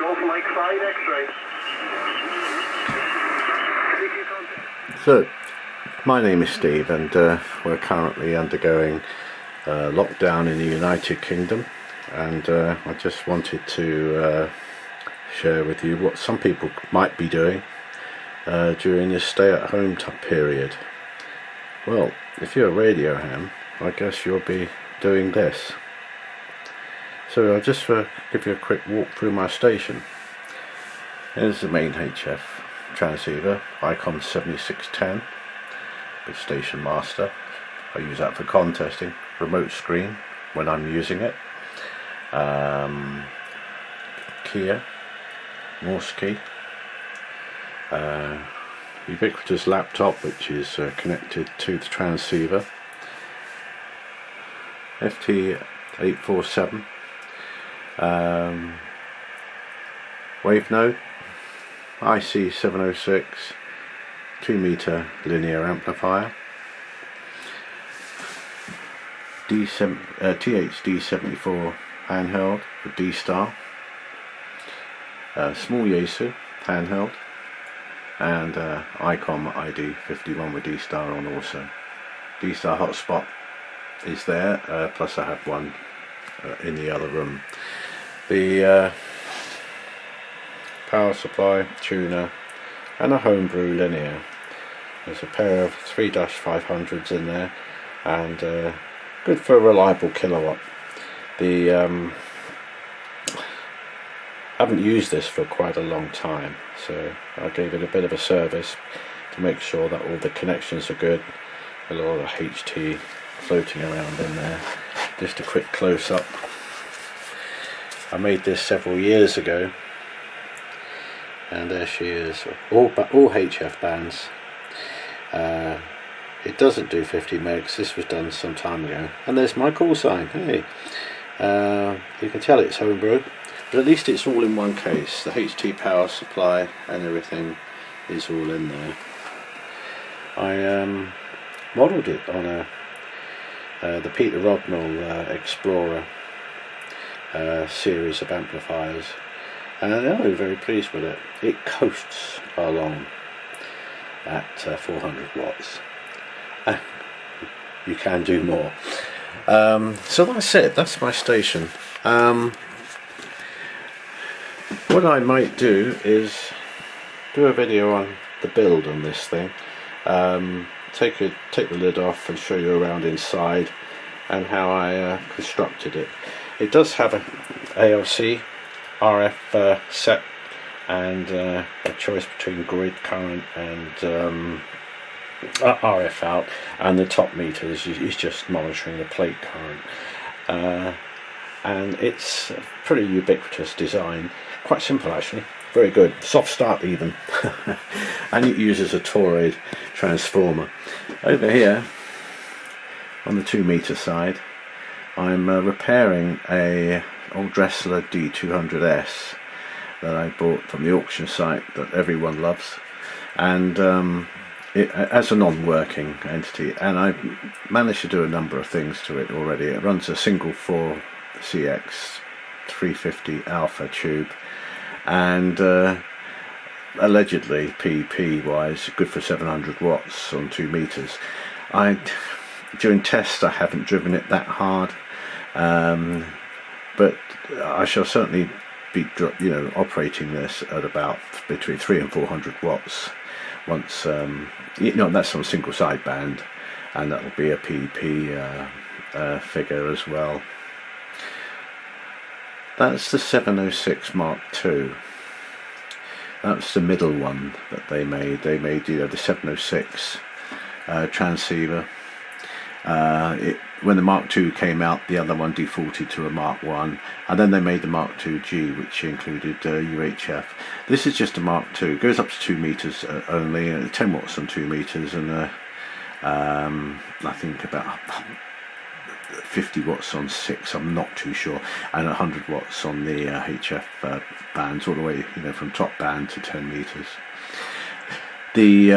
Golf Mike 5 X-ray. So, my name is Steve, and we're currently undergoing lockdown in the United Kingdom, and I just wanted to share with you what some people might be doing during this stay-at-home period. Well, if you're a radio ham, I guess you'll be doing this. So I'll just give you a quick walk through my station. Here's the main HF transceiver, Icom 7610 with Station Master. I use that for contesting. Remote screen when I'm using it. Kia, Morse key. Ubiquitous laptop which is connected to the transceiver. FT847. Wave node, IC706, 2-meter linear amplifier, THD74 handheld with D-Star, small Yaesu handheld, and ICOM ID51 with D-Star on also. D-Star hotspot is there, plus I have one in the other room. The power supply, tuner, and a homebrew linear. There's a pair of 3-500s in there, and good for a reliable kilowatt. The haven't used this for quite a long time, so I gave it a bit of a service to make sure that all the connections are good. A lot of HT floating around in there. Just a quick close-up. I made this several years ago, and there she is. All HF bands. It doesn't do 50 megs. This was done some time ago. And there's my call sign. Hey, you can tell it's homebrew, but at least it's all in one case. The HT power supply and everything is all in there. I modelled it on the Peter Rodnell Explorer series of amplifiers, and I'm very pleased with it. It coasts along at 400 watts. You can do more. So that's it. That's my station. What I might do is do a video on the build on this thing. Take the lid off and show you around inside and how I constructed it. It does have a ALC RF set, and a choice between grid current and RF out, and the top meter is just monitoring the plate current, and it's a pretty ubiquitous design. Quite simple actually, very good, soft start even. And it uses a Toroid transformer. Over here on the 2-meter side, I'm repairing a old Dressler D200S that I bought from the auction site that everyone loves, and it as a non-working entity, and I've managed to do a number of things to it already. It runs a single 4 CX 350 alpha tube, and allegedly PP wise good for 700 watts on 2 meters. During tests I haven't driven it that hard, but I shall certainly be operating this at about between 300 and 400 watts once, that's on single sideband, and that will be a PP figure as well. That's the 706 Mark II. That's the middle one that they made. They made the 706 transceiver. When the Mark II came out, the other one defaulted to a Mark I, and then they made the Mark II-G, which included UHF. This is just a Mark II. It goes up to 2 meters only, 10 watts on 2 meters, and I think about 50 watts on 6, I'm not too sure, and 100 watts on the HF bands, all the way from top band to 10 meters. The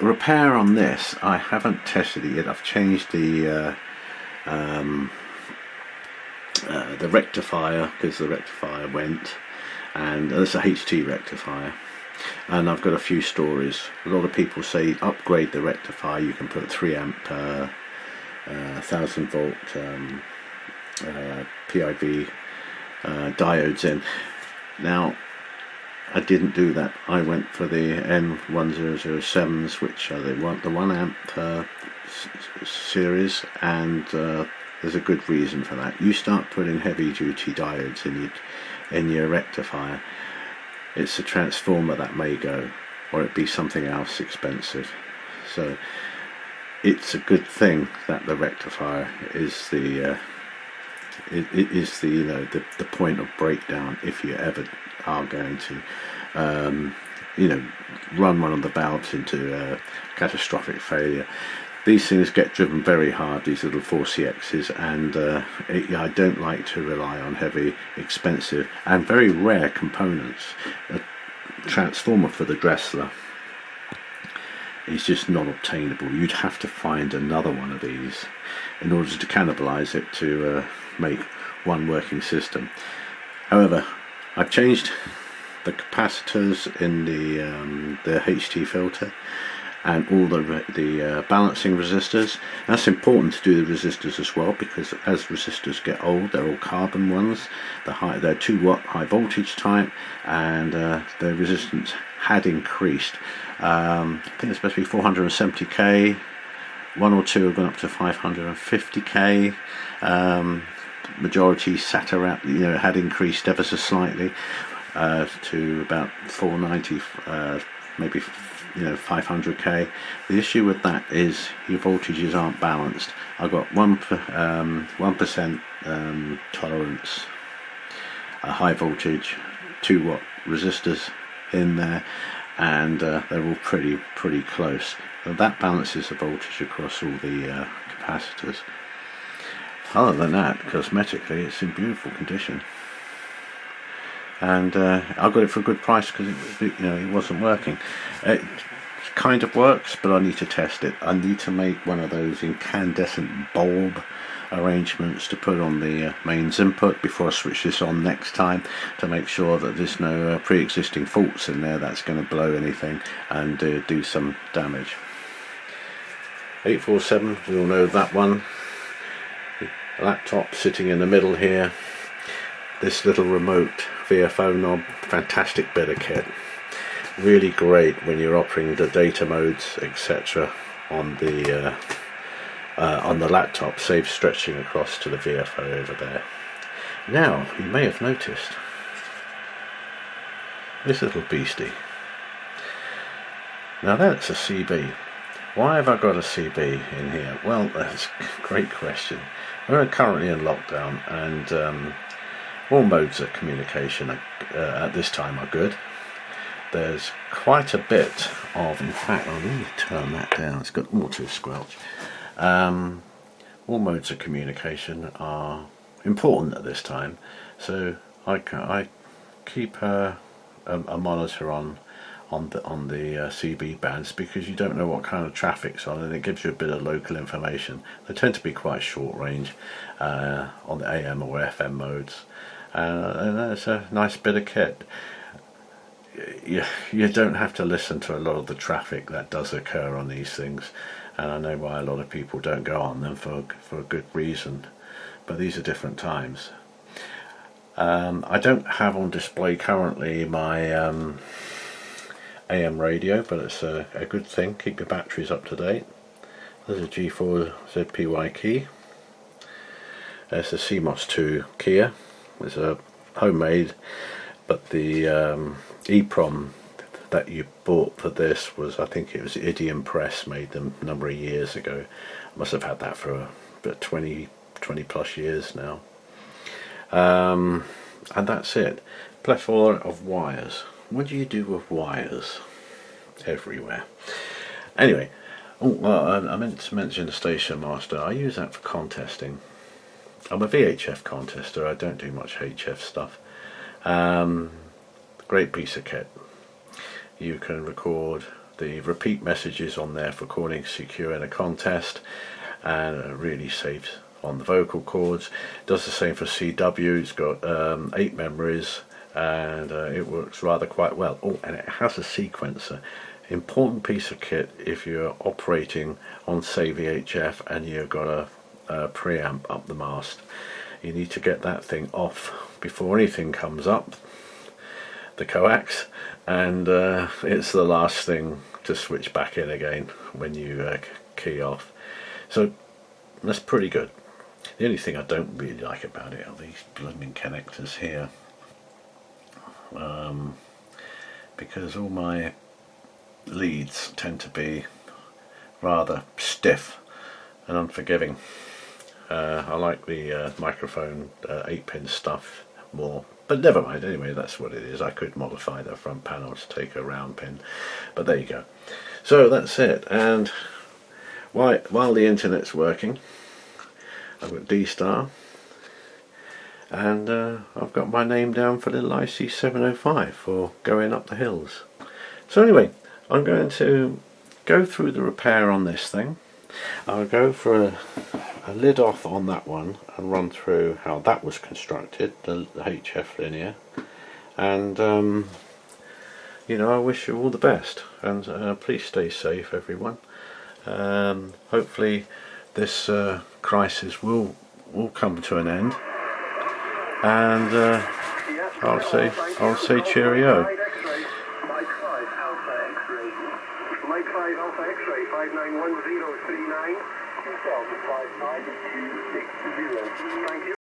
repair on this, I haven't tested it yet. I've changed the rectifier, because the rectifier went, and it's a HT rectifier. And I've got a few stories. A lot of people say upgrade the rectifier. You can put 3 amp 1000 volt PIV diodes in. Now, I didn't do that. I went for the N1007s, which are the 1 amp series, and there's a good reason for that. You start putting heavy duty diodes in your rectifier, it's a transformer that may go, or it be something else expensive. So it's a good thing that the rectifier is the the point of breakdown if you ever are going to run one of the valves into catastrophic failure. These things get driven very hard, these little 4CXs, and I don't like to rely on heavy, expensive and very rare components. A transformer for the Dressler is just not obtainable. You'd have to find another one of these in order to cannibalize it to make one working system. However, I've changed the capacitors in the HT filter and all the balancing resistors. That's important to do the resistors as well, because as resistors get old, they're all carbon ones. They're 2 watt high voltage type, and their resistance had increased. I think it's supposed to be 470k. 1 or 2 have gone up to 550k. Majority sat around, had increased ever so slightly to about 490, maybe 500k. The issue with that is your voltages aren't balanced. I've got 1% tolerance, a high voltage 2 watt resistors in there, and they're all pretty close. So that balances the voltage across all the capacitors. Other than that, cosmetically, it's in beautiful condition, and I got it for a good price because it wasn't working. It kind of works, but I need to test it. I need to make one of those incandescent bulb arrangements to put on the mains input before I switch this on next time, to make sure that there's no pre-existing faults in there that's going to blow anything and do some damage. 847, we all know that one. Laptop sitting in the middle here. This little remote VFO knob, fantastic bit of kit. Really great when you're operating the data modes, etc. on the laptop. Saves stretching across to the VFO over there. Now, you may have noticed this little beastie. Now that's a CB. Why have I got a CB in here? Well, that's a great question. We're currently in lockdown, and all modes of communication at this time are good. There's quite a bit of, in fact, I'll really turn that down, it's got auto squelch. All modes of communication are important at this time, so I keep a monitor on the CB bands, because you don't know what kind of traffic's on, and it gives you a bit of local information. They tend to be quite short range on the AM or FM modes, and it's a nice bit of kit. You don't have to listen to a lot of the traffic that does occur on these things, and I know why a lot of people don't go on them for a good reason, but these are different times. I don't have on display currently my AM radio, but it's a good thing. Keep your batteries up to date. There's a G4 ZPY key. There's a CMOS 2 Kia. It's a homemade, but the EEPROM that you bought for this was, I think it was Idiom Press made them a number of years ago. I must have had that for about 20 plus years now. And that's it. Plethora of wires. What do you do with wires? Everywhere. Anyway, I meant to mention the Station Master. I use that for contesting. I'm a VHF contester. I don't do much HF stuff. Great piece of kit. You can record the repeat messages on there for calling secure in a contest, and it really saves on the vocal cords. Does the same for CW. It's got 8 memories, and it works rather quite well. Oh, and it has a sequencer. Important piece of kit if you're operating on, say, VHF and you've got a preamp up the mast. You need to get that thing off before anything comes up the coax, and it's the last thing to switch back in again when you key off. So that's pretty good. The only thing I don't really like about it are these blooming connectors here, because all my leads tend to be rather stiff and unforgiving. I like the microphone 8-pin stuff more, but never mind. Anyway, that's what it is. I could modify the front panel to take a round pin, but there you go. So that's it. And while the internet's working, I've got D-Star, and I've got my name down for little IC705 for going up the hills. So anyway, I'm going to go through the repair on this thing. I'll go for a lid off on that one and run through how that was constructed, the HF linear, and you know, I wish you all the best, and please stay safe, everyone. Hopefully this crisis will come to an end, and I'll say cheerio. Mike 5 Alpha X-ray 591039 2059 260. Thank you.